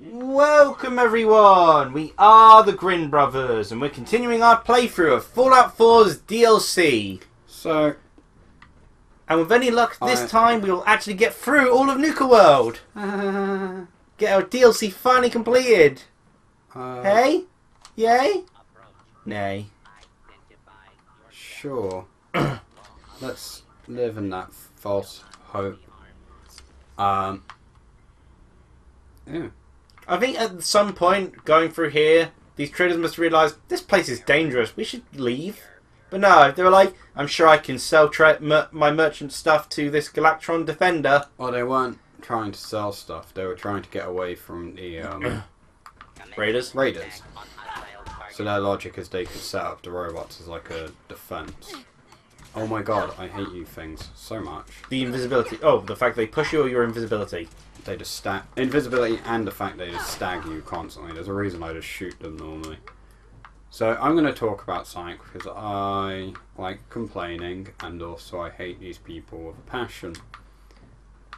Welcome everyone! We are the Grin Brothers and we're continuing our playthrough of Fallout 4's DLC. So, and with any luck this time we will actually get through all of Nuka-World. Get our DLC finally completed. Hey? Yay? Nay. Sure. Let's live in that false hope. Yeah. I think at some point going through here, these traders must realise this place is dangerous. We should leave. But no, they were like, I'm sure I can sell my merchant stuff to this Galactron defender. Well, they weren't trying to sell stuff. They were trying to get away from the Raiders. So their logic is they could set up the robots as like a defense. Oh my god, I hate you things so much. The invisibility. Oh, the fact they push you or your invisibility. They just stag invisibility and the fact they just stag you constantly. There's a reason I just shoot them normally. So I'm going to talk about something because I like complaining and also I hate these people with a passion.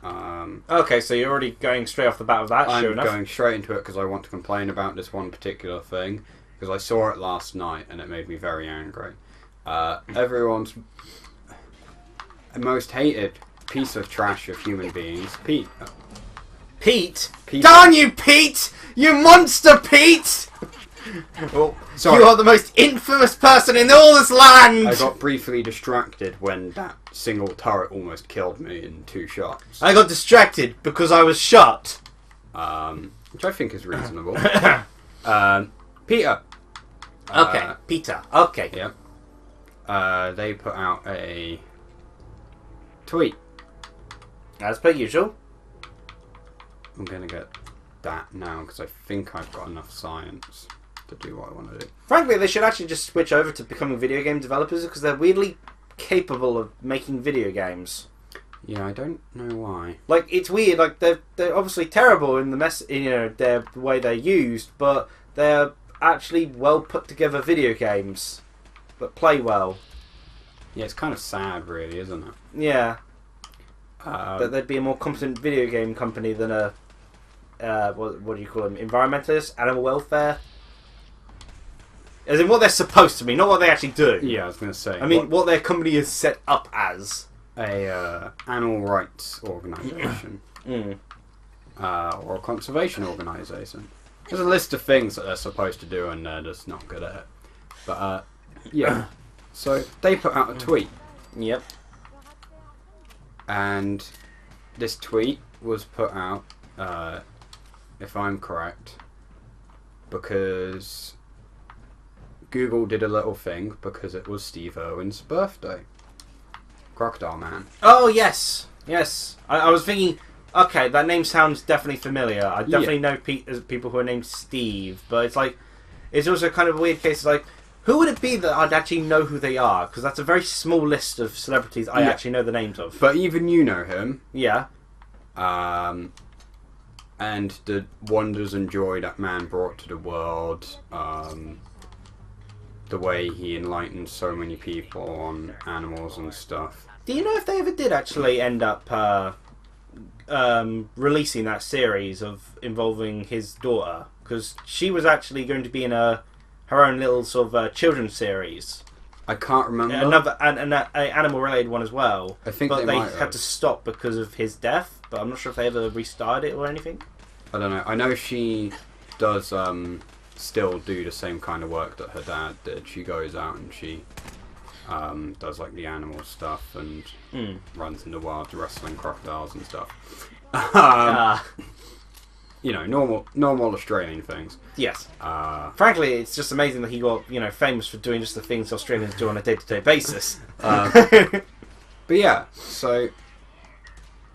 Okay, so you're already going straight off the bat with that. Sure enough. I'm going straight into it because I want to complain about this one particular thing because I saw it last night and it made me very angry. Everyone's most hated piece of trash of human beings, Pete. Pete? Darn you, Pete! You monster, Pete! Oh, sorry. You are the most infamous person in all this land! I got briefly distracted when that single turret almost killed me in 2 shots. I got distracted because I was shot. Which I think is reasonable. Peter. Okay, Peter. Okay. Yep. They put out a tweet. As per usual. I'm going to get that now because I think I've got enough science to do what I want to do. Frankly, they should actually just switch over to becoming video game developers because they're weirdly capable of making video games. Yeah, I don't know why. Like, it's weird. Like, they're obviously terrible in the way they're used, but they're actually well put together video games that play well. Yeah, it's kind of sad, really, isn't it? Yeah. That they'd be a more competent video game company than a what do you call them? Environmentalist, animal welfare. As in what they're supposed to be, not what they actually do. Yeah, I was going to say. I mean, what their company is set up as. A animal rights organisation. Or a conservation organisation. There's a list of things that they're supposed to do and they're just not good at it. But, yeah. So, they put out a tweet. Yep. And this tweet was put out, if I'm correct, because Google did a little thing because it was Steve Irwin's birthday. Crocodile Man. Oh, yes. Yes. I was thinking, okay, that name sounds definitely familiar. I definitely know people who are named Steve, but it's like, it's also kind of a weird case. Like, who would it be that I'd actually know who they are? Because that's a very small list of celebrities I actually know the names of. But even you know him. Yeah. And the wonders and joy that man brought to the world. The way he enlightened so many people on animals and stuff. Do you know if they ever did actually end up releasing that series involving his daughter? Because she was actually going to be in her own little sort of children's series. I can't remember. An animal-related one as well. I think but they had to stop because of his death. But I'm not sure if they ever restarted it or anything. I don't know. I know she does still do the same kind of work that her dad did. She goes out and she does like the animal stuff and runs in the wild wrestling crocodiles and stuff. You know, normal Australian things. Yes. Frankly, it's just amazing that he got famous for doing just the things Australians do on a day-to-day basis. But yeah, so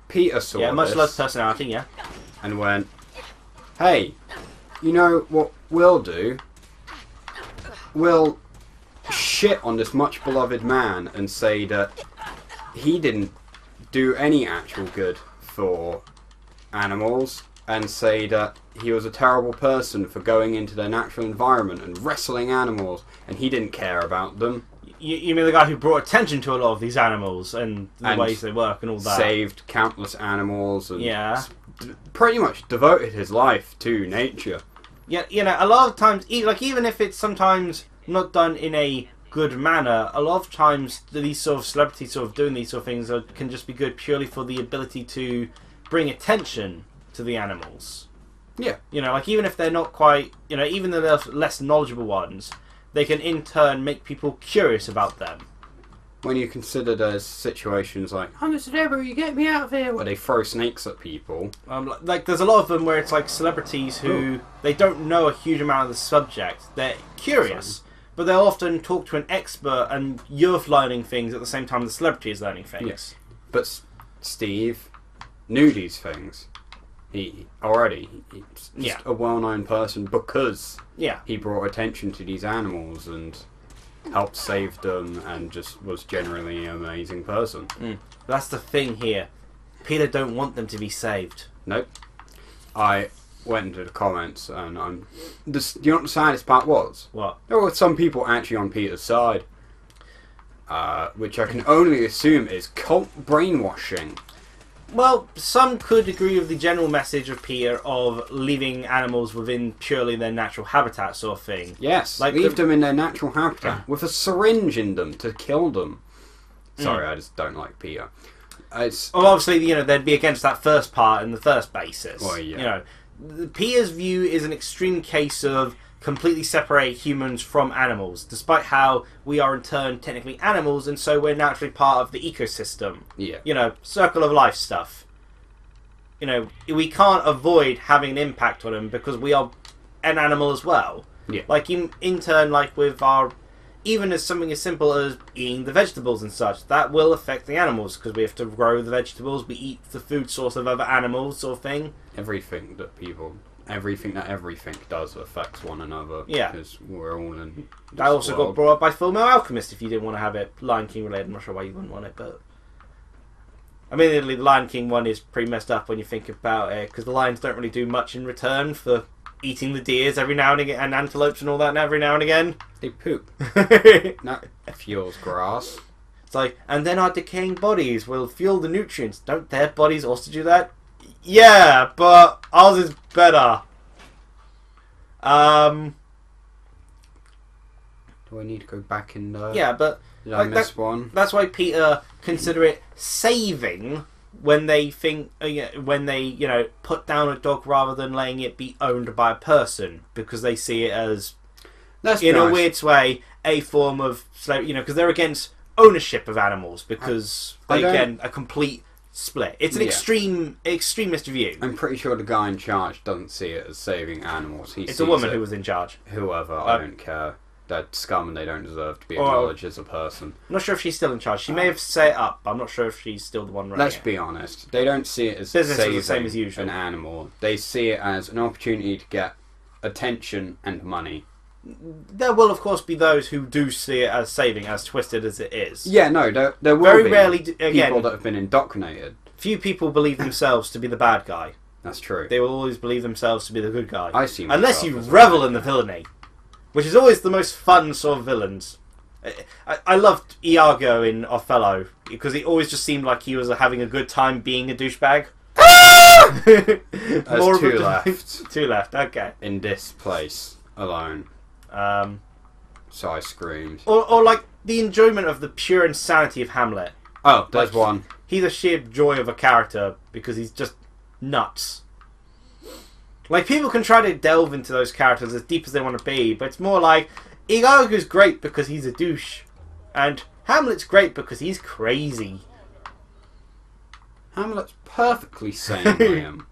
Peter saw this. Much loved personality, yeah. And went, hey, you know what we'll do? We'll shit on this much beloved man and say that he didn't do any actual good for animals. And say that he was a terrible person for going into their natural environment and wrestling animals, and he didn't care about them. You mean the guy who brought attention to a lot of these animals and the ways they work and all that? Saved countless animals and pretty much devoted his life to nature. Yeah, a lot of times, even if it's sometimes not done in a good manner, a lot of times these sort of celebrities sort of doing these sort of things can just be good purely for the ability to bring attention to the animals. Yeah. Even if they're not quite, even the less knowledgeable ones, they can in turn make people curious about them. When you consider there's situations like, I'm a celebrity, get me out of here, where they throw snakes at people. There's a lot of them where it's like celebrities who, they don't know a huge amount of the subject. They're curious, but they'll often talk to an expert and you're learning things at the same time the celebrity is learning things. Yes. But Steve knew these things. He's just a well-known person because he brought attention to these animals and helped save them and just was generally an amazing person. That's the thing here. Peter don't want them to be saved. Nope. I went into the comments and do you know what the saddest part was? What? There were some people actually on Peter's side, which I can only assume is cult brainwashing. Well, some could agree with the general message of Peter of leaving animals within purely their natural habitat sort of thing. Yes, leave them in their natural habitat with a syringe in them to kill them. Sorry, I just don't like Peter. Obviously, they'd be against that first part in the first basis. Well, yeah. Peter's view is an extreme case of completely separate humans from animals, despite how we are in turn technically animals, and so we're naturally part of the ecosystem. Yeah. Circle of life stuff. We can't avoid having an impact on them because we are an animal as well. Yeah. Like in turn, like with our, even as something as simple as eating the vegetables and such, that will affect the animals because we have to grow the vegetables, we eat the food source of other animals, sort of thing. Everything that everything does affects one another. Yeah. Because we're all in this That also world. got brought up by Fullmetal Alchemist if you didn't want to have it Lion King related. I'm not sure why you wouldn't want it, but admittedly the Lion King one is pretty messed up when you think about it, because the lions don't really do much in return for eating the deers every now and again, and antelopes and all that every now and again. They poop. That fuels grass. It's like, and then our decaying bodies will fuel the nutrients. Don't their bodies also do that? Yeah, but ours is better. Do I need to go back in there? Yeah, but did I miss one? That's why Peter consider it saving when they think, when they put down a dog rather than letting it be owned by a person, because they see it as, a weird way, a form of slavery. Because they're against ownership of animals because again a complete split. It's an extremist view. I'm pretty sure the guy in charge doesn't see it as saving animals. It's a woman who was in charge. Whoever, I don't care. They're scum and they don't deserve to be acknowledged as a person. I'm not sure if she's still in charge. She may have set it up, but I'm not sure if she's still the one running Let's be honest. They don't see it as saving the same as usual. an animal. They see it as an opportunity to get attention and money. There will, of course, be those who do see it as saving, as twisted as it is. Yeah, no, there will Very be rarely, people that have been indoctrinated. Few people believe themselves to be the bad guy. That's true. They will always believe themselves to be the good guy. I see. Unless you revel in the villainy, which is always the most fun sort of villains. I loved Iago in Othello because he always just seemed like he was having a good time being a douchebag. There's two left. Two left, okay. In this place alone. So I screamed. Or like the enjoyment of the pure insanity of Hamlet. Oh, there's one. He's a sheer joy of a character because he's just nuts. Like, people can try to delve into those characters as deep as they want to be, but it's more like Iago's great because he's a douche, and Hamlet's great because he's crazy. Hamlet's perfectly sane, Liam.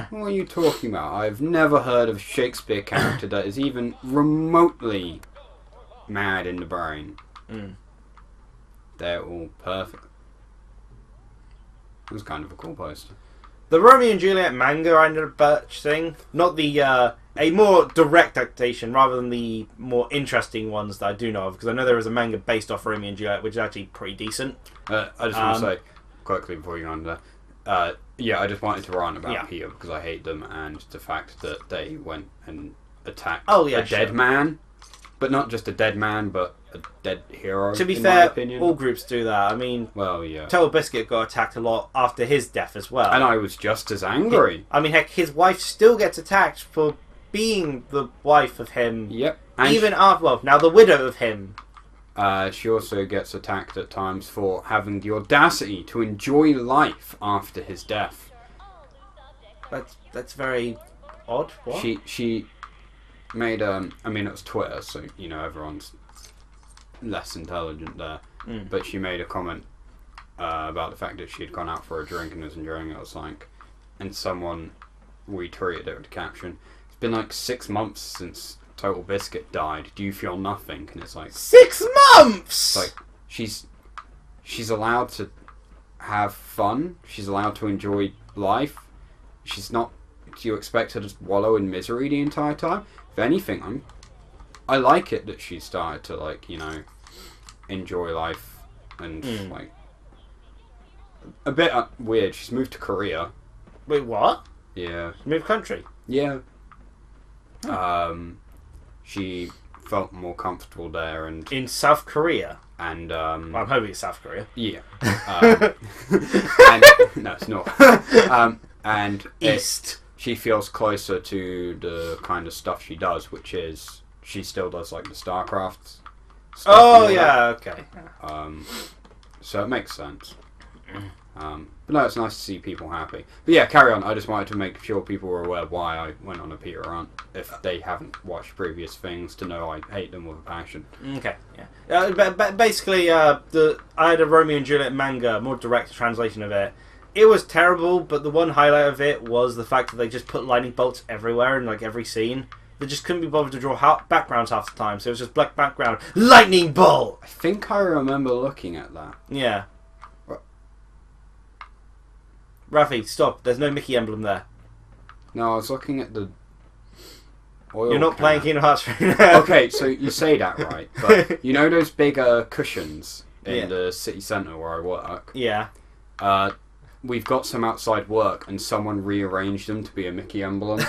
What are you talking about? I've never heard of a Shakespeare character that is even remotely mad in the brain. They're all perfect. It was kind of a cool poster. The Romeo and Juliet manga I ended up purchasing, not the a more direct adaptation rather than the more interesting ones that I do know of, because I know there is a manga based off Romeo and Juliet which is actually pretty decent. I just want to say quickly before you go on there, I just wanted to rant about Peter because I hate them and the fact that they went and attacked a dead man. But not just a dead man, but a dead hero. To be in my fair, opinion. all groups do that. I mean, Well, yeah. Total Biscuit got attacked a lot after his death as well. And I was just as angry. I mean, heck, his wife still gets attacked for being the wife of him. Yep. And Even after, well, now the widow of him. she also gets attacked at times for having the audacity to enjoy life after his death. That's very odd. What? She made I mean, it was Twitter, so you know everyone's less intelligent there. But she made a comment about the fact that she had gone out for a drink and was enjoying it. It was like, and someone retweeted it with the caption, "It's been like 6 months since Total Biscuit died. Do you feel nothing?" And it's like 6 months. it's like she's allowed to have fun. She's allowed to enjoy life. She's not. Do you expect her to just wallow in misery the entire time? If anything, I like it that she started to, like, you know, enjoy life and like a bit weird. She's moved to Korea. Wait, what? Yeah. Move country. Yeah. She felt more comfortable there In South Korea. and Well, I'm hoping it's South Korea. yeah. And, no, it's not. And East. she feels closer to the kind of stuff she does, which is she still does like the StarCraft stuff. Oh, and all yeah, okay. that. So it makes sense. But no, it's nice to see people happy. But yeah, carry on. I just wanted to make sure people were aware why I went on a Peter rant, if they haven't watched previous things, to know I hate them with a passion. Okay, yeah. But basically, I had a Romeo and Juliet manga, more direct translation of it. It was terrible, but the one highlight of it was the fact that they just put lightning bolts everywhere in like every scene. They just couldn't be bothered to draw backgrounds half the time, so it was just black background, lightning bolt. I think I remember looking at that. Yeah. What? Rafi, stop! There's no Mickey emblem there. No, I was looking at the oil You're not can. playing Kingdom Hearts right now. Okay, so you say that right, but you know those big cushions in the city centre where I work? Yeah. We've got some outside work, and someone rearranged them to be a Mickey emblem.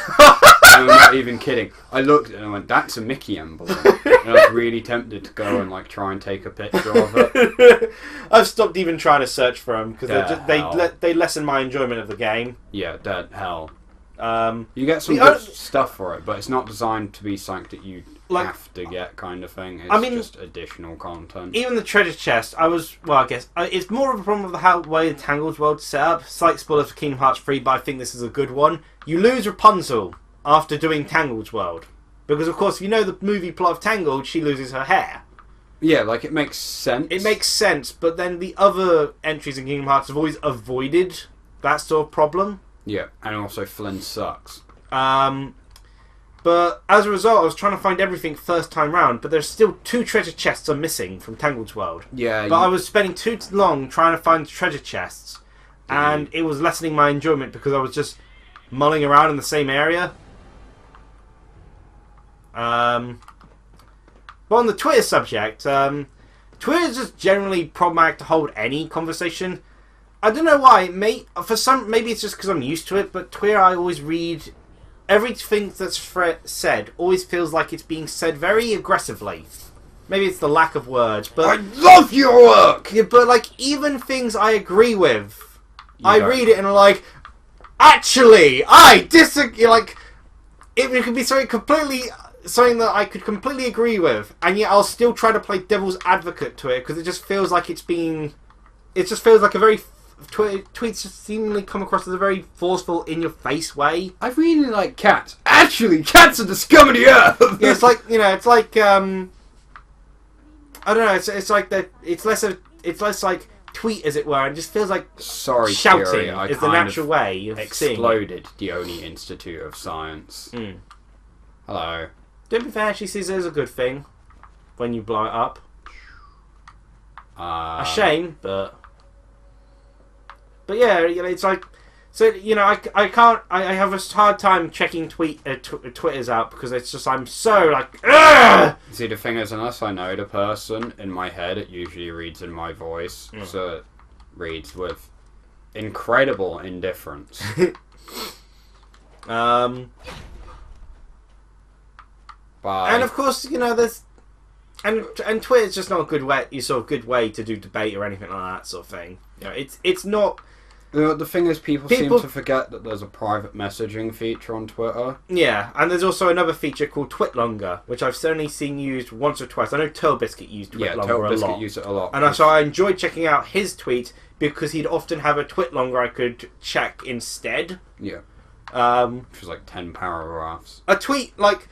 I'm not even kidding. I looked and I went, "That's a Mickey emblem." And I was really tempted to go and like try and take a picture of it. I've stopped even trying to search for them because Yeah, they lessen my enjoyment of the game. Yeah, dead hell. Um, You get some good stuff for it, but it's not designed to be something that you Like- have to get, kind of thing. It's I mean- just additional content. Even the treasure chest, I guess it's more of a problem with the way the Tangled World's set up. Slight spoiler for Kingdom Hearts 3, but I think this is a good one. You lose Rapunzel after doing Tangled World. Because, of course, if you know the movie plot of Tangled, she loses her hair. Yeah, like, it makes sense. It makes sense, but then the other entries in Kingdom Hearts have always avoided that sort of problem. Yeah, and also Flynn sucks. But as a result, I was trying to find everything first time round, but there's still 2 treasure chests are missing from Tangled World. Yeah, But I was spending too long trying to find treasure chests, and it was lessening my enjoyment because I was just mulling around in the same area. But on the Twitter subject, Twitter is just generally problematic to hold any conversation. I don't know why. Maybe it's just because I'm used to it, but Twitter, I always read everything that's said always feels like it's being said very aggressively. Maybe it's the lack of words, but I love your work! yeah, but like even things I agree with, I don't. read it and I'm like, actually, I disagree. Like it could be something that I could completely agree with, and yet I'll still try to play devil's advocate to it because it just feels like it just feels like a very tweets just seemingly come across as a very forceful, in-your-face way. I really like cats. Actually, cats are the scum of the earth! Yeah, it's like, it's like, I don't know, it's like that, it's less like tweet, as it were, and it just feels like Sorry, shouting Kiri, I is the kind natural of way of seeing it. exploded the Oni Institute of Science. Hello. Don't be fair, she sees it as a good thing when you blow it up. A shame, but yeah, it's like, so I have a hard time checking Twitters out because it's just I'm so like, ugh! See, the thing is, unless I know the person in my head, it usually reads in my voice, so it reads with incredible indifference. Bye. And of course, there's And Twitter's just not a good way, good way to do debate or anything like that sort of thing. You know, it's not. The thing is, people seem to forget that there's a private messaging feature on Twitter. Yeah, and there's also another feature called Twitlonger, which I've certainly seen used once or twice. I know Turlbiscuit used Twitlonger a lot. Yeah, Turlbiscuit used it a lot. And so I enjoyed checking out his tweets because he'd often have a Twitlonger I could check instead. Yeah. Which was like 10 paragraphs. A tweet, like...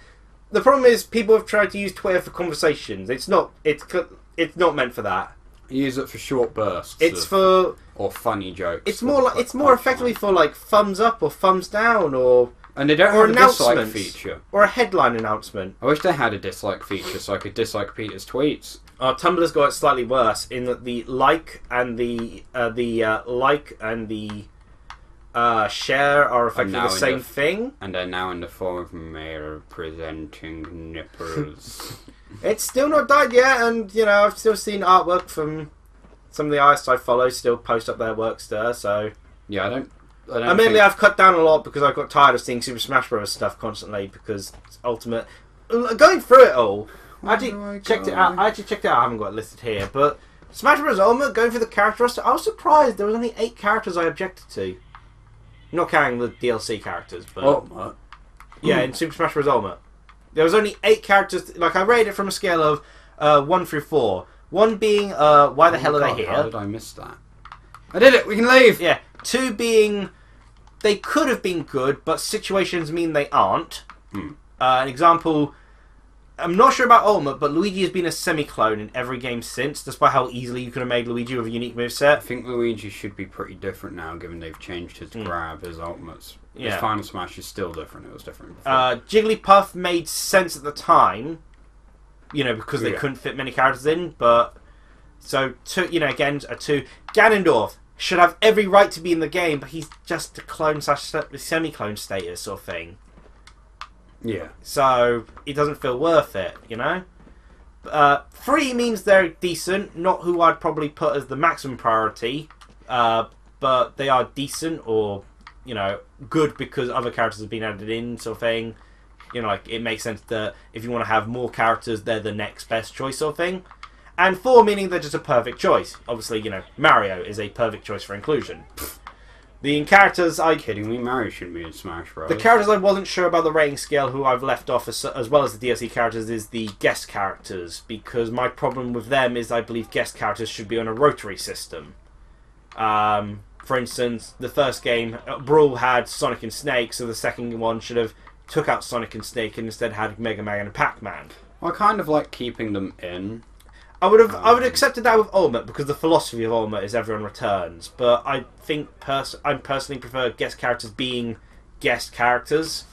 The problem is people have tried to use Twitter for conversations. It's not meant for that. Use it for short bursts. Or funny jokes. It's more effectively for like thumbs up or thumbs down and they don't have a dislike feature or a headline announcement. I wish they had a dislike feature so I could dislike Peter's tweets. Tumblr's got it slightly worse in that the like and the share are effectively the same thing. And they're now in the form of male presenting nipples. It's still not died yet, and you know I've still seen artwork from some of the artists I follow still post up their work still. So yeah, I don't. Admittedly, I've cut down a lot because I got tired of seeing Super Smash Bros. Stuff constantly because it's ultimate. Going through it all, I actually checked it out. I haven't got it listed here, but Smash Bros. Ultimate, going through the character roster, I was surprised there was only 8 characters I objected to. Not counting the DLC characters, but Ultimate. Yeah, in Super Smash Bros. Ultimate. There was only 8 characters. Like, I rated it from a scale of 1 through 4. 1 being, why the hell are they here? How did I miss that? I did it! We can leave! Yeah. 2 being, they could have been good, but situations mean they aren't. An example, I'm not sure about Ultimate, but Luigi has been a semi-clone in every game since, despite how easily you could have made Luigi with a unique moveset. I think Luigi should be pretty different now, given they've changed his grab, his ultimates. Yeah. His Final Smash is still different. It was different before. Jigglypuff made sense at the time, you know, because they couldn't fit many characters in, but... So, 2, you know, again, a 2. Ganondorf should have every right to be in the game, but he's just a clone / semi-clone status sort of thing. Yeah. So, it doesn't feel worth it, you know? 3 means they're decent, not who I'd probably put as the maximum priority, but they are decent or, you know, good because other characters have been added in sort of thing. You know, like, it makes sense that if you want to have more characters, they're the next best choice sort of thing. And 4 meaning they're just a perfect choice. Obviously, you know, Mario is a perfect choice for inclusion. The characters Kidding me? Mario shouldn't be in Smash Bros. The characters I wasn't sure about the rating scale, who I've left off as well as the DLC characters, is the guest characters. Because my problem with them is I believe guest characters should be on a rotary system. For instance, the first game, Brawl had Sonic and Snake, so the second one should have took out Sonic and Snake and instead had Mega Man and Pac-Man. I kind of like keeping them in. I would have accepted that with Ultimate because the philosophy of Ultimate is everyone returns. But I think I personally prefer guest characters being guest characters,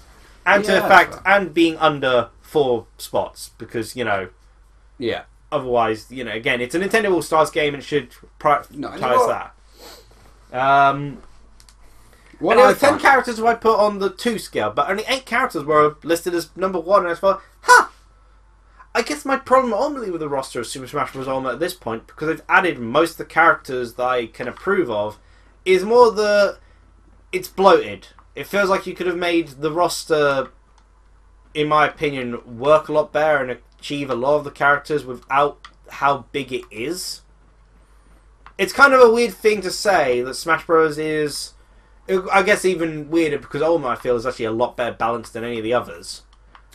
and to the fact and being under 4 spots because yeah. Otherwise, again, it's a Nintendo All Stars game and it should prioritize that. And there were 10 characters who I put on the 2 scale, but only 8 characters were listed as number 1, and I thought, I guess my problem ultimately with the roster of Super Smash Bros. Ultimate at this point, because they've added most of the characters that I can approve of, is more it's bloated. It feels like you could have made the roster, in my opinion, work a lot better and achieve a lot of the characters without how big it is. It's kind of a weird thing to say that Smash Bros. Is, I guess, even weirder because Ultimate I feel is actually a lot better balanced than any of the others.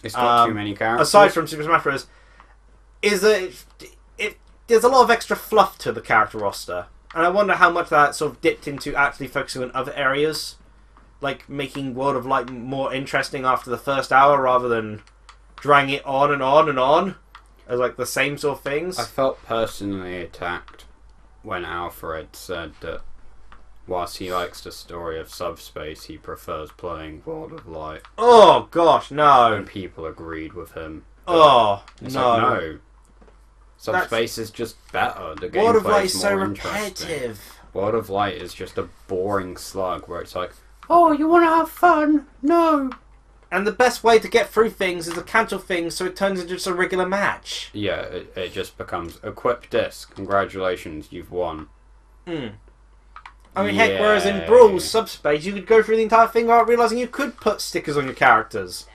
It's got too many characters. Aside from Super Smash Bros., is that there's a lot of extra fluff to the character roster, and I wonder how much that sort of dipped into actually focusing on other areas, like making World of Light more interesting after the first hour rather than dragging it on and on and on as like the same sort of things. I felt personally attacked when Alfred said that whilst he likes the story of Subspace, he prefers playing World of Light. Oh gosh, no! And people agreed with him. It's no. Like, no. Subspace is just better. The World of Light is is so more repetitive. World of Light is just a boring slug where it's like, oh, you want to have fun? No. And the best way to get through things is to cancel things so it turns into just a regular match. Yeah, it just becomes equip disc. Congratulations, you've won. I mean, heck, whereas in Brawl's Subspace, you could go through the entire thing without realising you could put stickers on your characters.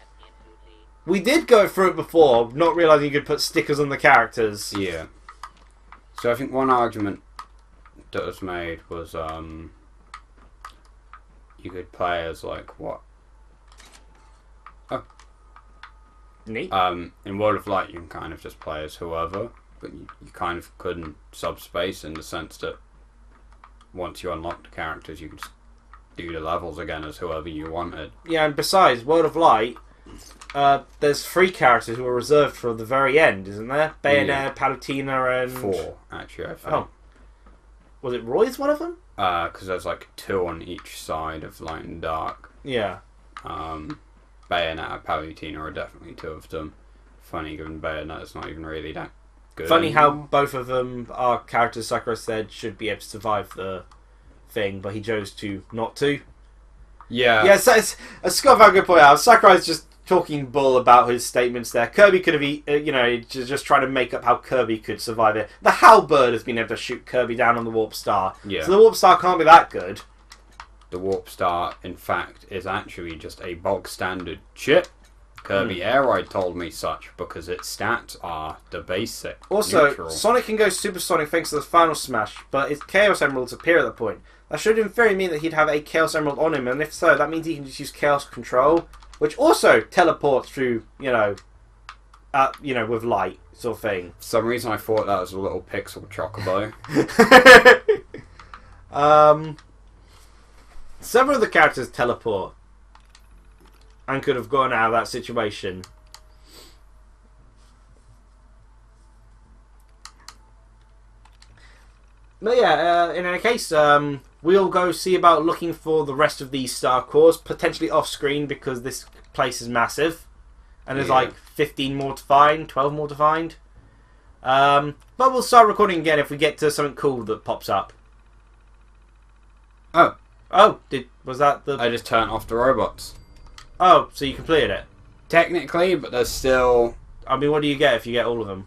We did go through it before, not realising you could put stickers on the characters. Yeah. So I think one argument that was made was you could play as like what? Oh. Neat. In World of Light you can kind of just play as whoever, but you kind of couldn't subspace in the sense that once you unlock the characters you could just do the levels again as whoever you wanted. Yeah, and besides, World of Light, there's 3 characters who are reserved for the very end, isn't there? Bayonetta, Palutena, and... 4, actually, I think. Oh. Was it Roy's one of them? Because there's like 2 on each side of Light and Dark. Yeah. Bayonetta and Palutena are definitely 2 of them. Funny, given Bayonetta's not even really that good. Funny how both of them are characters Sakura said should be able to survive the thing, but he chose to not to. Yeah. Yeah, so it's, as Scott Van Good pointed out, Sakurai's just talking bull about his statements there. Kirby could have, just trying to make up how Kirby could survive it. The Halberd has been able to shoot Kirby down on the Warp Star. Yeah. So the Warp Star can't be that good. The Warp Star, in fact, is actually just a bog standard chip. Kirby Air Ride told me such because its stats are the basic. Also, neutral. Sonic can go supersonic thanks to the Final Smash, but his Chaos Emeralds appear at that point. That should in theory mean that he'd have a Chaos Emerald on him, and if so, that means he can just use Chaos Control, which also teleports through, with light, sort of thing. For some reason I thought that was a little pixel chocobo. Several of the characters teleport and could have gone out of that situation. But yeah, in any case, we'll go see about looking for the rest of these Star Cores, potentially off screen because this place is massive. And there's like 15 more to find, 12 more to find. But we'll start recording again if we get to something cool that pops up. Oh, was that the... I just turned off the robots. Oh, so you completed it? Technically, but there's still... I mean, what do you get if you get all of them?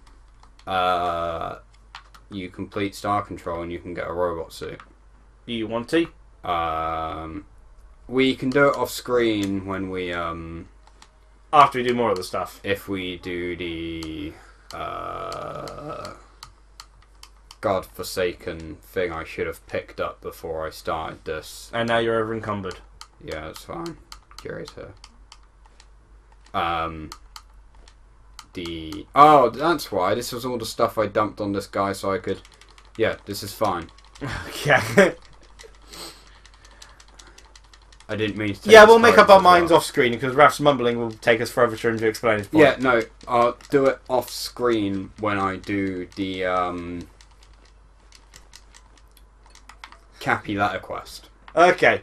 You complete Star Control and you can get a robot suit. Do you want to? We can do it off screen when we After we do more of the stuff. if we do the godforsaken thing I should have picked up before I started this. And now you're over encumbered. Yeah, that's fine. Curator. Oh, that's why. This was all the stuff I dumped on this guy so I could... Yeah, this is fine. Yeah. I didn't mean to take Yeah, his we'll make up clothes our as well. minds off screen because Raph's mumbling will take us forever for him to explain his point. Yeah, no, I'll do it off screen when I do the Cappy Letter Quest. Okay.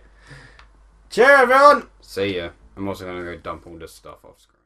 Cheer, everyone! See ya. I'm also going to go dump all this stuff off screen.